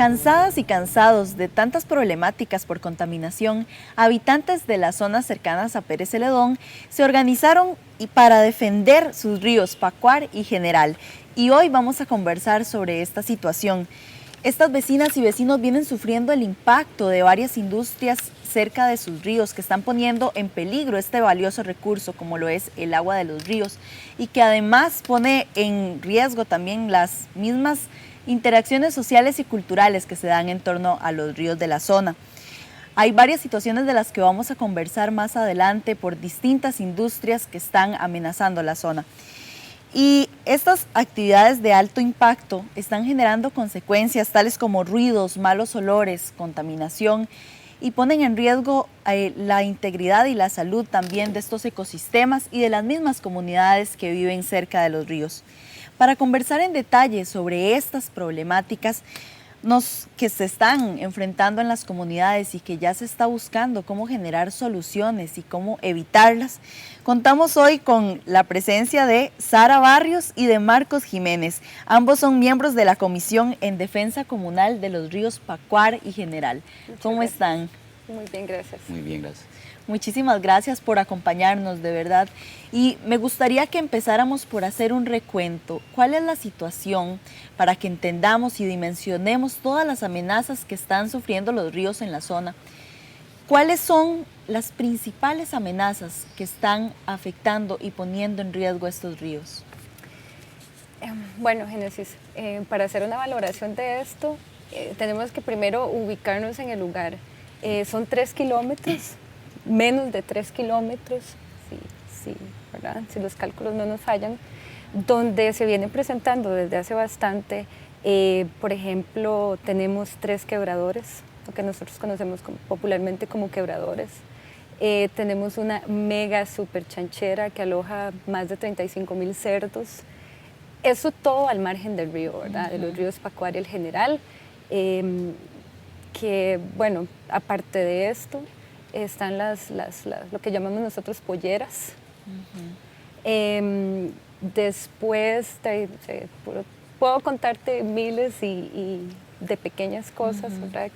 Cansadas y cansados de tantas problemáticas por contaminación, habitantes de las zonas cercanas a Pérez Celedón se organizaron para defender sus ríos Pacuar y General. Y hoy vamos a conversar sobre esta situación. Estas vecinas y vecinos vienen sufriendo el impacto de varias industrias cerca de sus ríos que están poniendo en peligro este valioso recurso como lo es el agua de los ríos y que además pone en riesgo también las mismas interacciones sociales y culturales que se dan en torno a los ríos de la zona. Hay varias situaciones de las que vamos a conversar más adelante por distintas industrias que están amenazando la zona. Y estas actividades de alto impacto están generando consecuencias tales como ruidos, malos olores, contaminación y ponen en riesgo la integridad y la salud también de estos ecosistemas y de las mismas comunidades que viven cerca de los ríos. Para conversar en detalle sobre estas problemáticas que se están enfrentando en las comunidades y que ya se está buscando cómo generar soluciones y cómo evitarlas, contamos hoy con la presencia de Sara Barrios y de Marcos Jiménez. Ambos son miembros de la Comisión en Defensa Comunal de los Ríos Pacuar y General. ¿Cómo están? Muy bien, gracias. Muy bien, gracias. Muchísimas gracias por acompañarnos, de verdad. Y me gustaría que empezáramos por hacer un recuento. ¿Cuál es la situación para que entendamos y dimensionemos todas las amenazas que están sufriendo los ríos en la zona? ¿Cuáles son las principales amenazas que están afectando y poniendo en riesgo estos ríos? Bueno, Génesis, para hacer una valoración de esto, tenemos que primero ubicarnos en el lugar. Son 3 kilómetros. Menos de 3 kilómetros, sí, ¿verdad? Si los cálculos no nos fallan, donde se vienen presentando desde hace bastante, por ejemplo, tenemos 3 quebradores, lo que nosotros conocemos popularmente como quebradores. Tenemos una mega super chanchera que aloja más de 35,000 cerdos. Eso todo al margen del río, ¿verdad? De los ríos Pacuar y el General, que, bueno, aparte de esto, están lo que llamamos nosotros polleras. Después puedo contarte miles de pequeñas cosas, ¿verdad?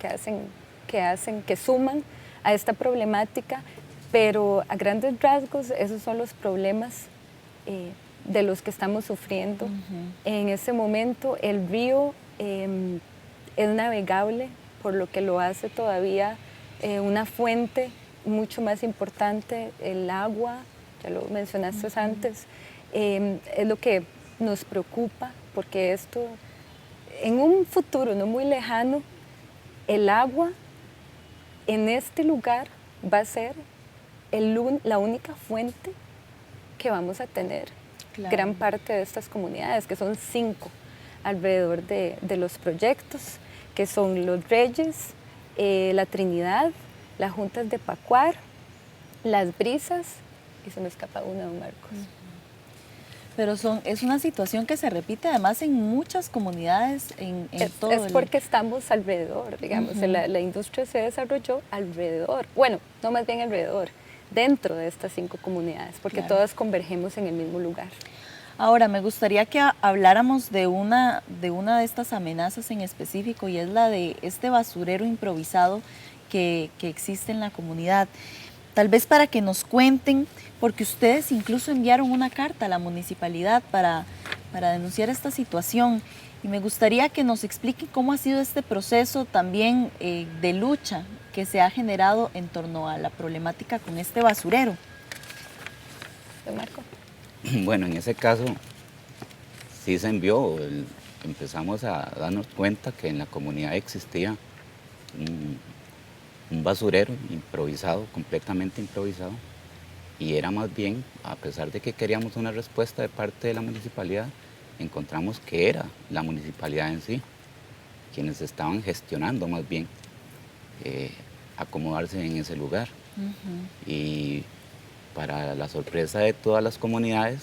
que suman a esta problemática, pero a grandes rasgos esos son los problemas de los que estamos sufriendo. En este momento el río es navegable, por lo que lo hace todavía una fuente mucho más importante, el agua, ya lo mencionaste antes, es lo que nos preocupa, porque esto, en un futuro no muy lejano, el agua en este lugar va a ser la única fuente que vamos a tener. Claro. Gran parte de estas comunidades, que son 5 alrededor de los proyectos, que son Los Reyes, La Trinidad, las Juntas de Pacuar, Las Brisas, y se me escapa una, don Marcos. Pero es una situación que se repite además en muchas comunidades en todo el... Es porque estamos alrededor, digamos, la industria se desarrolló alrededor, bueno, no más bien alrededor, dentro de estas 5 comunidades, porque claro, todas convergemos en el mismo lugar. Ahora, me gustaría que habláramos de una de estas amenazas en específico, y es la de este basurero improvisado que existe en la comunidad. Tal vez para que nos cuenten, porque ustedes incluso enviaron una carta a la municipalidad para denunciar esta situación, y me gustaría que nos expliquen cómo ha sido este proceso también de lucha que se ha generado en torno a la problemática con este basurero. Don Marco. Bueno, en ese caso sí se envió, empezamos a darnos cuenta que en la comunidad existía un basurero improvisado, completamente improvisado, y era más bien, a pesar de que queríamos una respuesta de parte de la municipalidad, encontramos que era la municipalidad en sí, quienes estaban gestionando más bien acomodarse en ese lugar. Y para la sorpresa de todas las comunidades,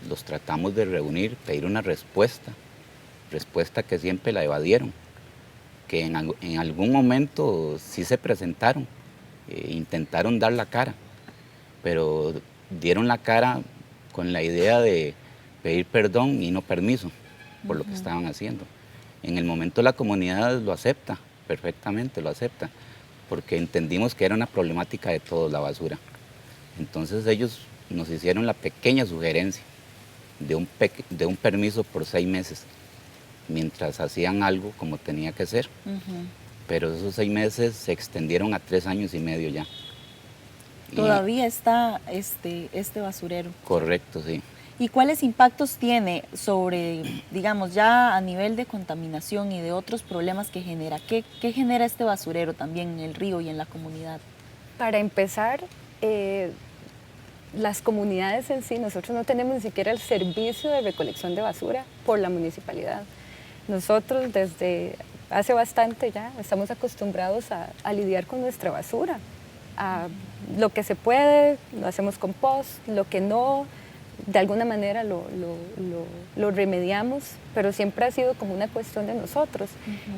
los tratamos de reunir, pedir una respuesta que siempre la evadieron, que en algún momento sí se presentaron, intentaron dar la cara, pero dieron la cara con la idea de pedir perdón y no permiso por lo que estaban haciendo. En el momento la comunidad lo acepta, perfectamente lo acepta, porque entendimos que era una problemática de todos la basura. Entonces ellos nos hicieron la pequeña sugerencia de un permiso por 6 meses, mientras hacían algo como tenía que ser. Pero esos 6 meses se extendieron a 3 años y medio ya. Todavía está este basurero. Correcto, sí. ¿Y cuáles impactos tiene sobre, digamos, ya a nivel de contaminación y de otros problemas que genera? ¿Qué genera este basurero también en el río y en la comunidad? Para empezar, las comunidades en sí, nosotros no tenemos ni siquiera el servicio de recolección de basura por la municipalidad. Nosotros desde hace bastante ya estamos acostumbrados a lidiar con nuestra basura. Lo que se puede, lo hacemos compost, lo que no, de alguna manera lo remediamos, pero siempre ha sido como una cuestión de nosotros.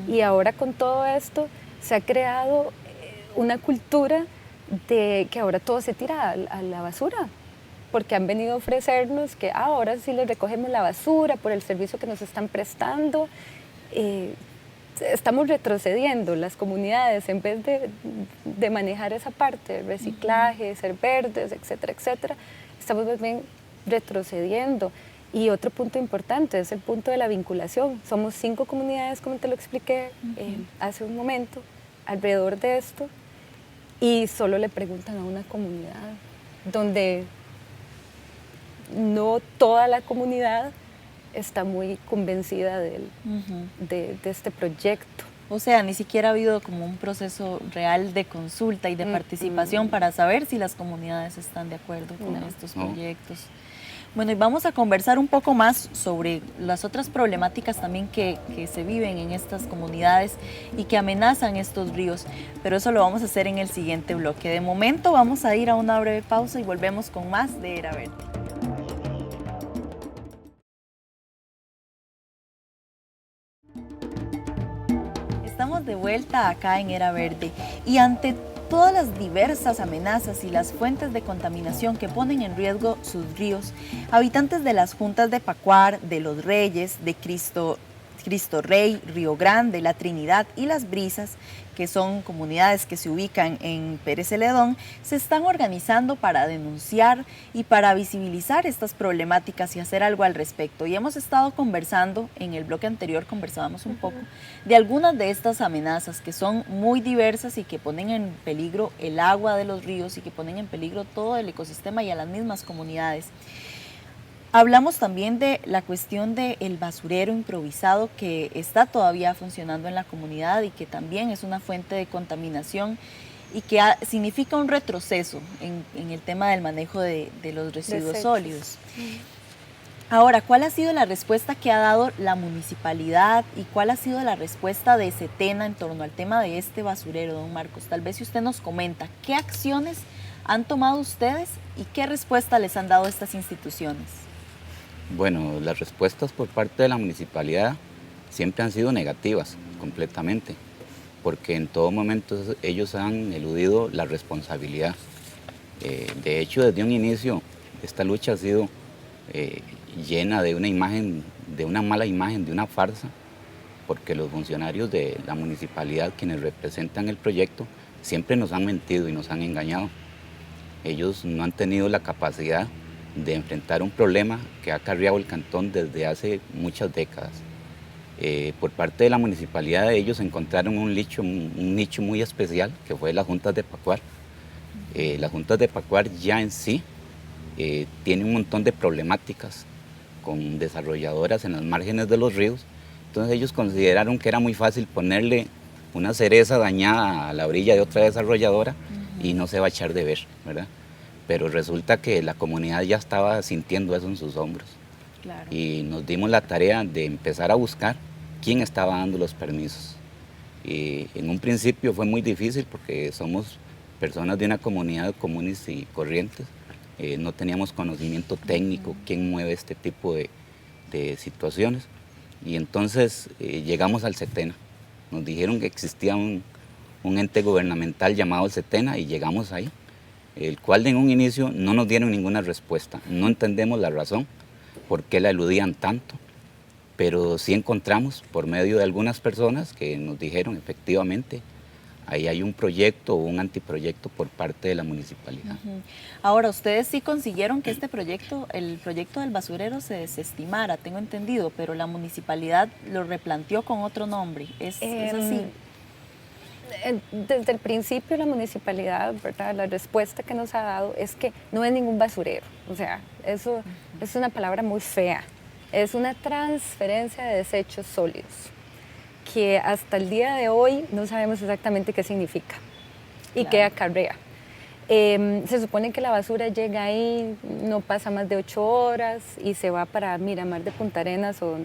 Y ahora con todo esto se ha creado una cultura de que ahora todo se tira a la basura, porque han venido a ofrecernos que ahora sí les recogemos la basura por el servicio que nos están prestando. Estamos retrocediendo las comunidades en vez de manejar esa parte, reciclaje, ser verdes, etcétera, etcétera. Estamos más bien retrocediendo. Y otro punto importante es el punto de la vinculación. Somos 5 comunidades, como te lo expliqué hace un momento, alrededor de esto, y solo le preguntan a una comunidad, donde no toda la comunidad está muy convencida de este proyecto. O sea, ni siquiera ha habido como un proceso real de consulta y de participación para saber si las comunidades están de acuerdo con estos proyectos. Bueno, y vamos a conversar un poco más sobre las otras problemáticas también que se viven en estas comunidades y que amenazan estos ríos, pero eso lo vamos a hacer en el siguiente bloque. De momento vamos a ir a una breve pausa y volvemos con más de Era Verde. Estamos de vuelta acá en Era Verde y ante todas las diversas amenazas y las fuentes de contaminación que ponen en riesgo sus ríos, habitantes de las juntas de Pacuar, de Los Reyes, de Cristo Rey, Río Grande, La Trinidad y Las Brisas, que son comunidades que se ubican en Pérez Celedón, se están organizando para denunciar y para visibilizar estas problemáticas y hacer algo al respecto. Y hemos estado conversando, en el bloque anterior conversábamos un poco, de algunas de estas amenazas que son muy diversas y que ponen en peligro el agua de los ríos y que ponen en peligro todo el ecosistema y a las mismas comunidades. Hablamos también de la cuestión del basurero improvisado que está todavía funcionando en la comunidad y que también es una fuente de contaminación y que significa un retroceso en el tema del manejo de los residuos sólidos. Ahora, ¿cuál ha sido la respuesta que ha dado la municipalidad y cuál ha sido la respuesta de Setena en torno al tema de este basurero, don Marcos? Tal vez si usted nos comenta, ¿qué acciones han tomado ustedes y qué respuesta les han dado estas instituciones? Bueno, las respuestas por parte de la municipalidad siempre han sido negativas, completamente, porque en todo momento ellos han eludido la responsabilidad. De hecho, desde un inicio, esta lucha ha sido llena de una imagen, de una mala imagen, de una farsa, porque los funcionarios de la municipalidad, quienes representan el proyecto, siempre nos han mentido y nos han engañado. Ellos no han tenido la capacidad de enfrentar un problema que ha acarreado el cantón desde hace muchas décadas. Por parte de la municipalidad ellos encontraron un nicho muy especial, que fue las juntas de Pacuar. Las juntas de Pacuar ya en sí tienen un montón de problemáticas con desarrolladoras en las márgenes de los ríos, entonces ellos consideraron que era muy fácil ponerle una cereza dañada a la orilla de otra desarrolladora y no se va a echar de ver, ¿verdad? Pero resulta que la comunidad ya estaba sintiendo eso en sus hombros. Claro. Y nos dimos la tarea de empezar a buscar quién estaba dando los permisos. Y en un principio fue muy difícil porque somos personas de una comunidad comunes y corrientes. No teníamos conocimiento técnico, quién mueve este tipo de situaciones. Y entonces llegamos al Setena. Nos dijeron que existía un ente gubernamental llamado el Setena y llegamos ahí, el cual en un inicio no nos dieron ninguna respuesta. No entendemos la razón, por qué la eludían tanto. pero sí encontramos por medio de algunas personas que nos dijeron efectivamente, ahí hay un proyecto o un anteproyecto por parte de la municipalidad. Ahora, ustedes sí consiguieron que este proyecto, el proyecto del basurero se desestimara, tengo entendido, pero la municipalidad lo replanteó con otro nombre. ¿Es así? Desde el principio la municipalidad, ¿verdad? La respuesta que nos ha dado es que no es ningún basurero, o sea, eso es una palabra muy fea, es una transferencia de desechos sólidos, que hasta el día de hoy no sabemos exactamente qué significa y qué acarrea. Se supone que la basura llega ahí, no pasa más de 8 horas y se va para Miramar de Punta Arenas o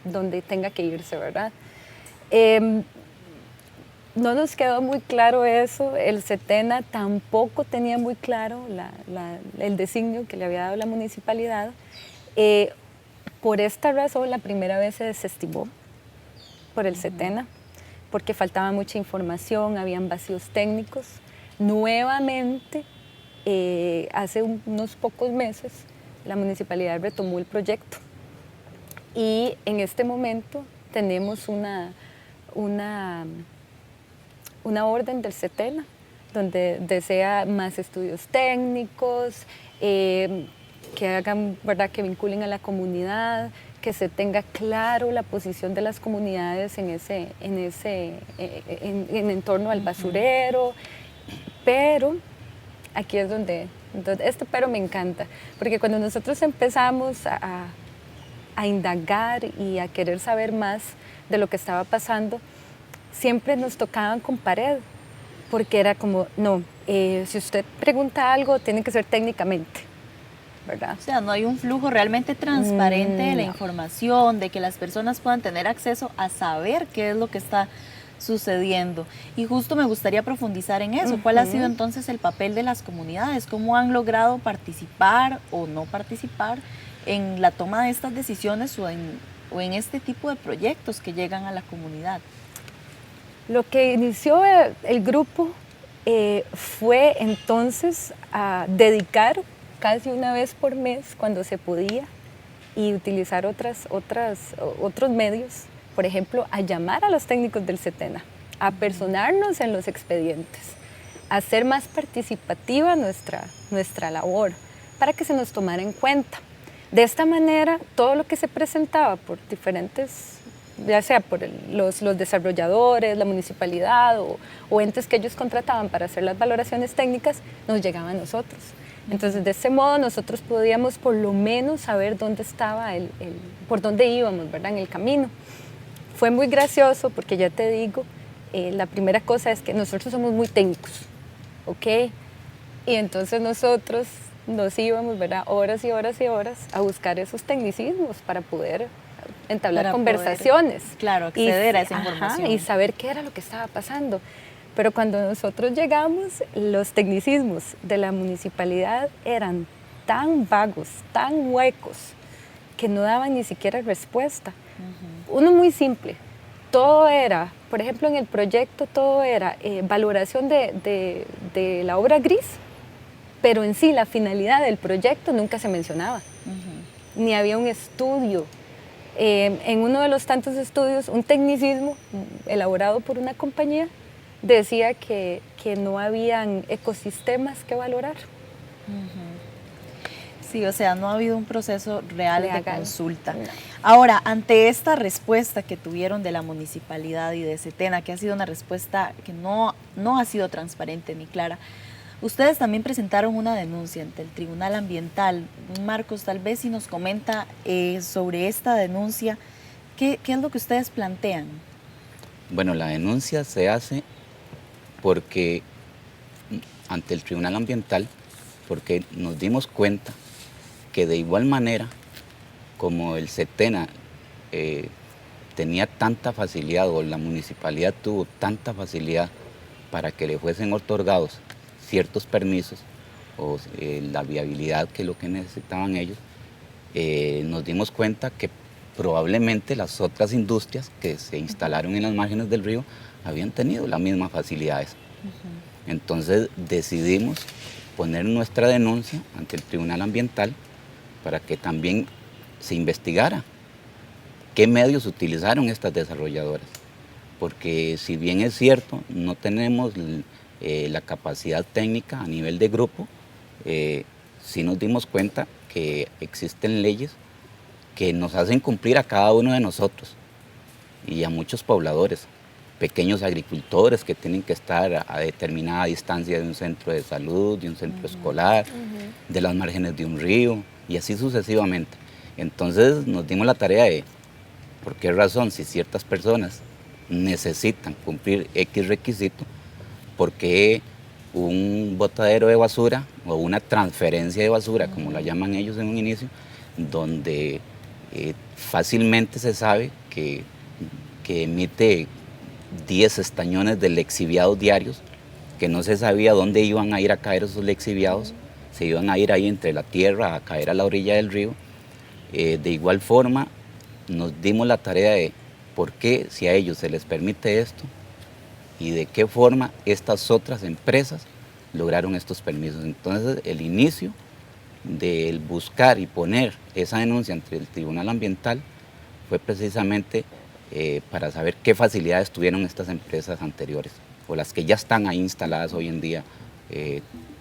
donde tenga que irse, ¿verdad? No nos quedó muy claro eso, el SETENA tampoco tenía muy claro el designio que le había dado la municipalidad. Por esta razón, la primera vez se desestimó por el SETENA, porque faltaba mucha información, habían vacíos técnicos. Nuevamente, hace unos pocos meses, la municipalidad retomó el proyecto y en este momento tenemos una orden del SETENA donde desea más estudios técnicos, que hagan, ¿verdad?, que vinculen a la comunidad, que se tenga claro la posición de las comunidades en torno al basurero, pero aquí es donde este pero me encanta, porque cuando nosotros empezamos a indagar y a querer saber más de lo que estaba pasando, siempre nos tocaban con pared, porque era como, no, si usted pregunta algo, tiene que ser técnicamente, ¿verdad? O sea, no hay un flujo realmente transparente de la información, de que las personas puedan tener acceso a saber qué es lo que está sucediendo. Y justo me gustaría profundizar en eso. ¿Cuál ha sido entonces el papel de las comunidades? ¿Cómo han logrado participar o no participar en la toma de estas decisiones o en este tipo de proyectos que llegan a la comunidad? Lo que inició el grupo fue entonces a dedicar casi una vez por mes, cuando se podía, y utilizar otros medios, por ejemplo, a llamar a los técnicos del SETENA, a personarnos en los expedientes, a hacer más participativa nuestra labor, para que se nos tomara en cuenta. De esta manera, todo lo que se presentaba por diferentes, ya sea por los desarrolladores, la municipalidad o entes que ellos contrataban para hacer las valoraciones técnicas, nos llegaba a nosotros. Entonces, de ese modo, nosotros podíamos por lo menos saber dónde estaba, por dónde íbamos, ¿verdad?, en el camino. Fue muy gracioso porque, ya te digo, la primera cosa es que nosotros somos muy técnicos, ¿ok? Y entonces nosotros nos íbamos, ¿verdad?, horas y horas y horas a buscar esos tecnicismos para poder entablar conversaciones. Claro, acceder a esa información. Y saber qué era lo que estaba pasando. Pero cuando nosotros llegamos, los tecnicismos de la municipalidad eran tan vagos, tan huecos, que no daban ni siquiera respuesta. Uno muy simple, todo era, por ejemplo, en el proyecto todo era valoración de la obra gris, pero en sí la finalidad del proyecto nunca se mencionaba, ni había un estudio. En uno de los tantos estudios, un tecnicismo elaborado por una compañía decía que no habían ecosistemas que valorar. Sí, o sea, no ha habido un proceso real de consulta. No. Ahora, ante esta respuesta que tuvieron de la municipalidad y de SETENA, que ha sido una respuesta que no ha sido transparente ni clara, ustedes también presentaron una denuncia ante el Tribunal Ambiental. Marcos, tal vez si nos comenta sobre esta denuncia, ¿qué es lo que ustedes plantean? Bueno, la denuncia se hace porque ante el Tribunal Ambiental, porque nos dimos cuenta que de igual manera como el SETENA tenía tanta facilidad, o la municipalidad tuvo tanta facilidad para que le fuesen otorgados ciertos permisos o la viabilidad que es lo que necesitaban ellos, nos dimos cuenta que probablemente las otras industrias que se instalaron en las márgenes del río habían tenido las mismas facilidades. Entonces decidimos poner nuestra denuncia ante el Tribunal Ambiental para que también se investigara qué medios utilizaron estas desarrolladoras. Porque si bien es cierto, no tenemos la capacidad técnica a nivel de grupo, sí nos dimos cuenta que existen leyes que nos hacen cumplir a cada uno de nosotros y a muchos pobladores, pequeños agricultores que tienen que estar a determinada distancia de un centro de salud, de un centro escolar, de las márgenes de un río y así sucesivamente. Entonces nos dimos la tarea de, ¿por qué razón si ciertas personas necesitan cumplir X requisito, por qué un botadero de basura o una transferencia de basura, como la llaman ellos en un inicio, donde fácilmente se sabe que emite 10 estañones de lexiviados diarios, que no se sabía dónde iban a ir a caer esos lexiviados, se iban a ir ahí entre la tierra, a caer a la orilla del río. De igual forma, nos dimos la tarea de por qué, si a ellos se les permite esto, y de qué forma estas otras empresas lograron estos permisos. Entonces, el inicio del buscar y poner esa denuncia ante el Tribunal Ambiental fue precisamente para saber qué facilidades tuvieron estas empresas anteriores o las que ya están ahí instaladas hoy en día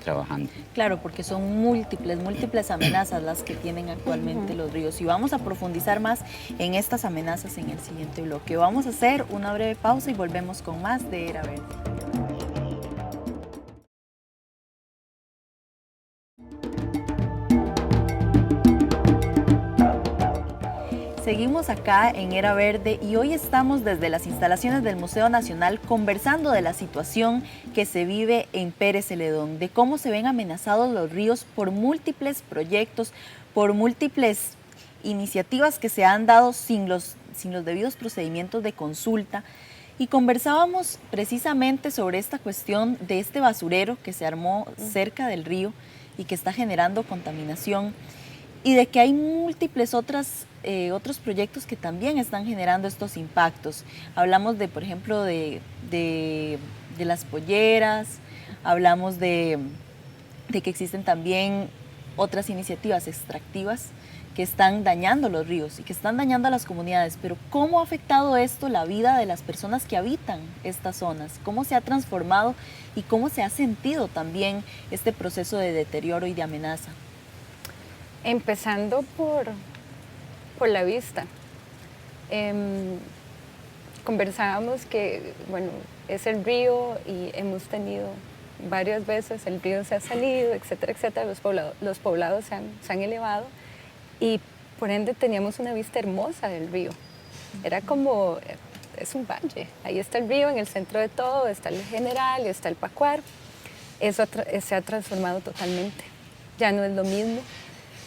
trabajando. Claro, porque son múltiples amenazas las que tienen actualmente los ríos. Y vamos a profundizar más en estas amenazas en el siguiente bloque. Vamos a hacer una breve pausa y volvemos con más de Era Verde. Seguimos acá en Era Verde y hoy estamos desde las instalaciones del Museo Nacional conversando de la situación que se vive en Pérez Celedón, de cómo se ven amenazados los ríos por múltiples proyectos, por múltiples iniciativas que se han dado sin los debidos procedimientos de consulta. Y conversábamos precisamente sobre esta cuestión de este basurero que se armó cerca del río y que está generando contaminación, y de que hay múltiples otros proyectos que también están generando estos impactos. Hablamos de, por ejemplo, de las polleras, hablamos de que existen también otras iniciativas extractivas que están dañando los ríos y que están dañando a las comunidades. Pero ¿cómo ha afectado esto la vida de las personas que habitan estas zonas? ¿Cómo se ha transformado y cómo se ha sentido también este proceso de deterioro y de amenaza? Empezando por la vista. Conversábamos que, bueno, es el río y hemos tenido varias veces, el río se ha salido, etcétera, etcétera, los poblados se han elevado y por ende teníamos una vista hermosa del río. Era como, es un valle, ahí está el río en el centro de todo, está el General, está el Pacuar. Eso se ha transformado totalmente, ya no es lo mismo.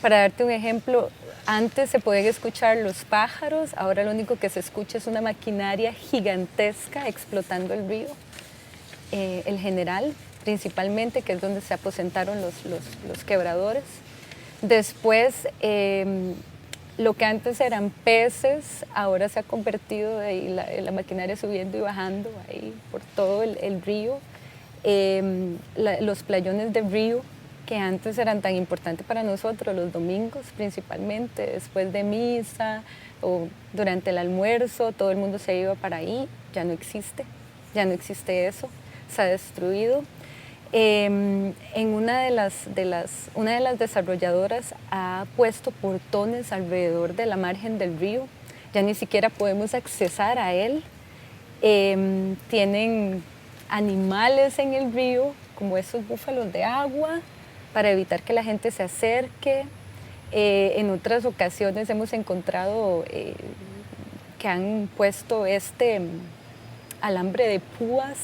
Para darte un ejemplo, antes se podían escuchar los pájaros, ahora lo único que se escucha es una maquinaria gigantesca explotando el río. El General, principalmente, que es donde se aposentaron los quebradores. Después, lo que antes eran peces, ahora se ha convertido ahí, la maquinaria subiendo y bajando ahí por todo el río. Los playones de río, que antes eran tan importantes para nosotros, los domingos principalmente, después de misa o durante el almuerzo, todo el mundo se iba para ahí, ya no existe eso, se ha destruido. En una de las desarrolladoras ha puesto portones alrededor de la margen del río, ya ni siquiera podemos accesar a él. Tienen animales en el río, como esos búfalos de agua, para evitar que la gente se acerque. En otras ocasiones hemos encontrado que han puesto alambre de púas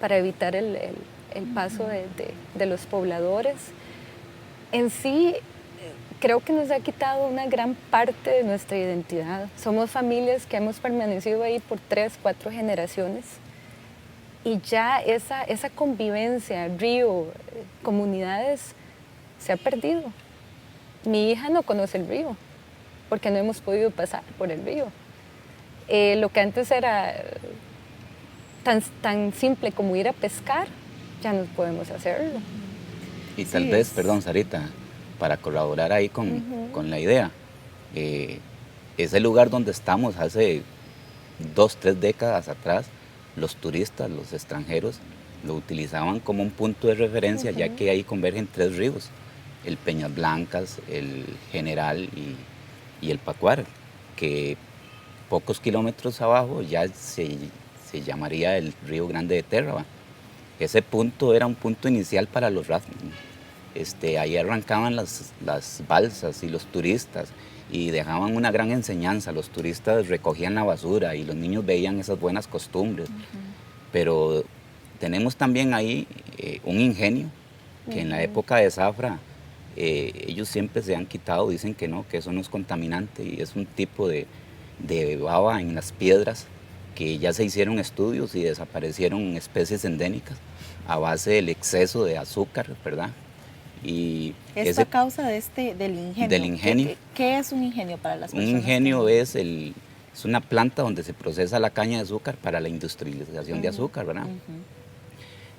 para evitar el paso de los pobladores. En sí, creo que nos ha quitado una gran parte de nuestra identidad. Somos familias que hemos permanecido ahí por 3, 4 generaciones. Y ya esa convivencia, río, comunidades, se ha perdido. Mi hija no conoce el río, porque no hemos podido pasar por el río. Lo que antes era tan simple como ir a pescar, ya no podemos hacerlo. Y tal vez, perdón, Sarita, para colaborar ahí con la idea, ese lugar donde estamos hace 2, 3 décadas atrás, los turistas, los extranjeros, lo utilizaban como un punto de referencia, ya que ahí convergen 3 ríos, el Peñas Blancas, el General y el Pacuar, que pocos kilómetros abajo ya se llamaría el Río Grande de Terra. Ese punto era un punto inicial para los rafting. Ahí arrancaban las balsas y los turistas y dejaban una gran enseñanza. Los turistas recogían la basura y los niños veían esas buenas costumbres. Pero tenemos también ahí un ingenio que en la época de zafra ellos siempre se han quitado, dicen que no, que eso no es contaminante y es un tipo de baba en las piedras que ya se hicieron estudios y desaparecieron especies endémicas a base del exceso de azúcar, ¿verdad? Y esto a causa del ingenio. Del ingenio. ¿Qué es un ingenio para las personas? Un ingenio es una planta donde se procesa la caña de azúcar para la industrialización de azúcar, ¿verdad?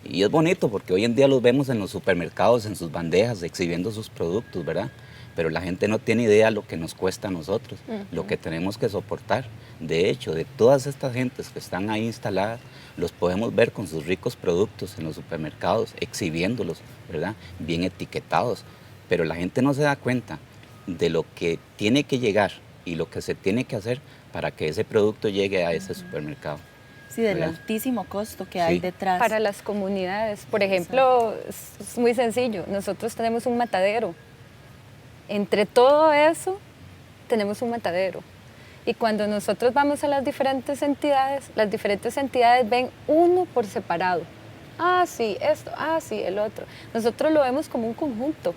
Y es bonito porque hoy en día los vemos en los supermercados, en sus bandejas, exhibiendo sus productos, ¿verdad? Pero la gente no tiene idea lo que nos cuesta a nosotros, lo que tenemos que soportar. De hecho, de todas estas gentes que están ahí instaladas, los podemos ver con sus ricos productos en los supermercados, exhibiéndolos, ¿verdad? Bien etiquetados. Pero la gente no se da cuenta de lo que tiene que llegar y lo que se tiene que hacer para que ese producto llegue a ese supermercado. Sí, del altísimo costo que hay detrás. Para las comunidades, por ejemplo, es muy sencillo, nosotros tenemos un matadero. Entre todo eso, tenemos un matadero. Y cuando nosotros vamos a las diferentes entidades ven uno por separado. Ah, sí, esto, ah, sí, el otro. Nosotros lo vemos como un conjunto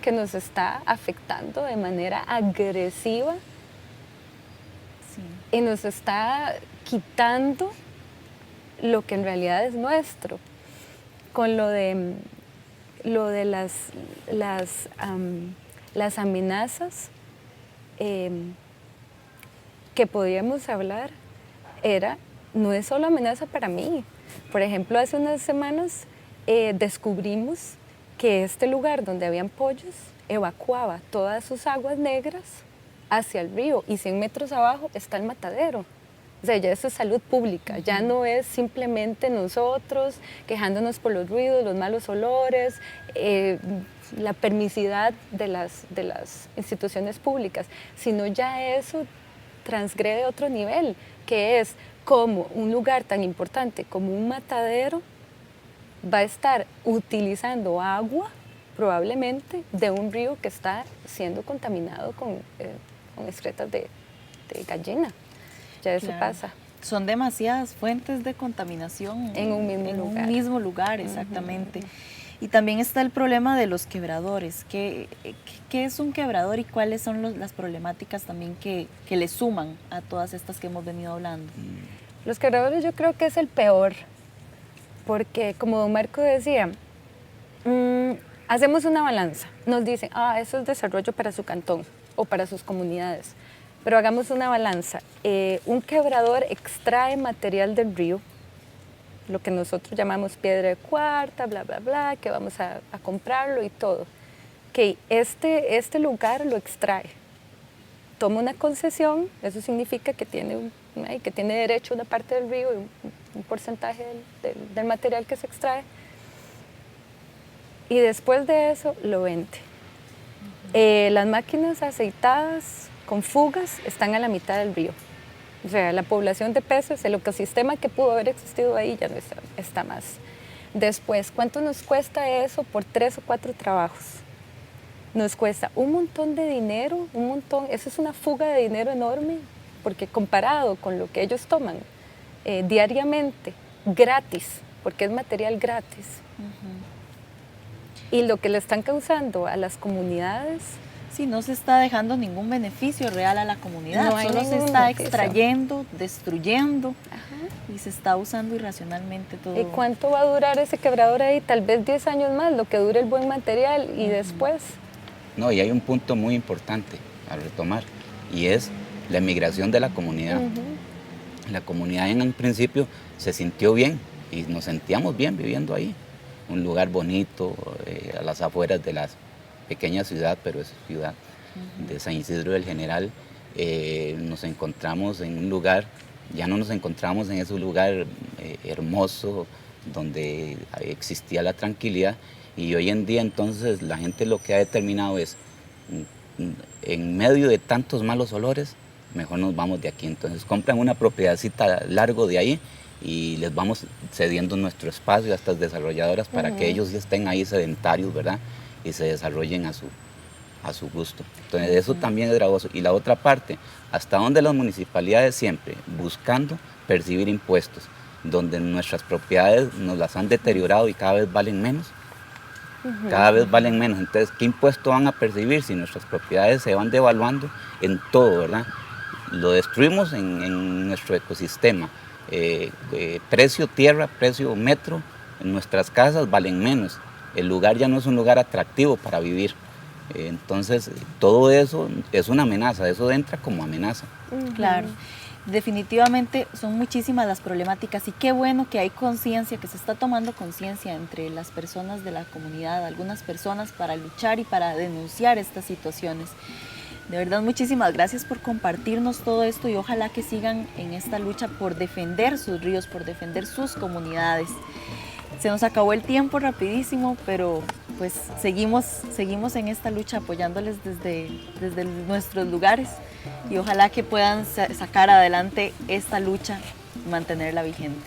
que nos está afectando de manera agresiva y nos está quitando lo que en realidad es nuestro. Con lo de las amenazas que podíamos hablar, no es solo amenaza para mí. Por ejemplo, hace unas semanas descubrimos que este lugar donde habían pollos evacuaba todas sus aguas negras hacia el río y 100 metros abajo está el matadero. O sea, ya eso es salud pública, ya no es simplemente nosotros quejándonos por los ruidos, los malos olores, la permisidad de las instituciones públicas, sino ya eso transgrede otro nivel, que es como un lugar tan importante como un matadero va a estar utilizando agua probablemente de un río que está siendo contaminado con excretas de gallina. Ya eso pasa. Son demasiadas fuentes de contaminación en un mismo lugar. Exactamente. Y también está el problema de los quebradores. ¿Qué es un quebrador y cuáles son las problemáticas también que le suman a todas estas que hemos venido hablando? Los quebradores yo creo que es el peor, porque como don Marco decía, hacemos una balanza, nos dicen, eso es desarrollo para su cantón o para sus comunidades. Pero hagamos una balanza. Un quebrador extrae material del río, lo que nosotros llamamos piedra de cuarta, bla, bla, bla, que vamos a comprarlo y todo. Que este lugar lo extrae. Toma una concesión, eso significa que tiene derecho a una parte del río y un porcentaje del material que se extrae. Y después de eso lo vende. Las máquinas aceitadas con fugas están a la mitad del río. O sea, la población de peces, el ecosistema que pudo haber existido ahí ya no está más. Después, ¿cuánto nos cuesta eso por 3 o 4 trabajos? Nos cuesta un montón de dinero, eso es una fuga de dinero enorme, porque comparado con lo que ellos toman diariamente, gratis, porque es material gratis, y lo que le están causando a las comunidades. Sí, no se está dejando ningún beneficio real a la comunidad, no solo se está extrayendo, destruyendo y se está usando irracionalmente todo. ¿Y cuánto va a durar ese quebrador ahí? Tal vez 10 años más, lo que dure el buen material y después. No, y hay un punto muy importante a retomar y es la emigración de la comunidad. La comunidad en un principio se sintió bien y nos sentíamos bien viviendo ahí. Un lugar bonito, a las afueras de la pequeña ciudad, pero es ciudad. de San Isidro del General, nos encontramos en un lugar, ya no nos encontramos en ese lugar hermoso donde existía la tranquilidad, y hoy en día entonces la gente lo que ha determinado es, en medio de tantos malos olores, mejor nos vamos de aquí. Entonces compran una propiedadcita largo de ahí y les vamos cediendo nuestro espacio a estas desarrolladoras para que ellos estén ahí sedentarios, ¿verdad? Y se desarrollen a su gusto. Entonces eso también es gravoso. Y la otra parte, hasta donde las municipalidades siempre buscando percibir impuestos, donde nuestras propiedades nos las han deteriorado y cada vez valen menos. Cada vez valen menos. Entonces, ¿qué impuesto van a percibir si nuestras propiedades se van devaluando en todo, ¿verdad? Lo destruimos en nuestro ecosistema. Precio tierra, precio metro, en nuestras casas valen menos. El lugar ya no es un lugar atractivo para vivir. Entonces, todo eso es una amenaza, eso entra como amenaza. Claro. Definitivamente son muchísimas las problemáticas y qué bueno que hay conciencia, que se está tomando conciencia entre las personas de la comunidad, algunas personas, para luchar y para denunciar estas situaciones. De verdad, muchísimas gracias por compartirnos todo esto y ojalá que sigan en esta lucha por defender sus ríos, por defender sus comunidades. Se nos acabó el tiempo rapidísimo, pero pues seguimos en esta lucha apoyándoles desde nuestros lugares y ojalá que puedan sacar adelante esta lucha y mantenerla vigente.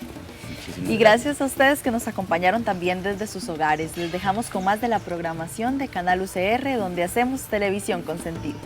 Y gracias a ustedes que nos acompañaron también desde sus hogares. Les dejamos con más de la programación de Canal UCR, donde hacemos televisión con sentido.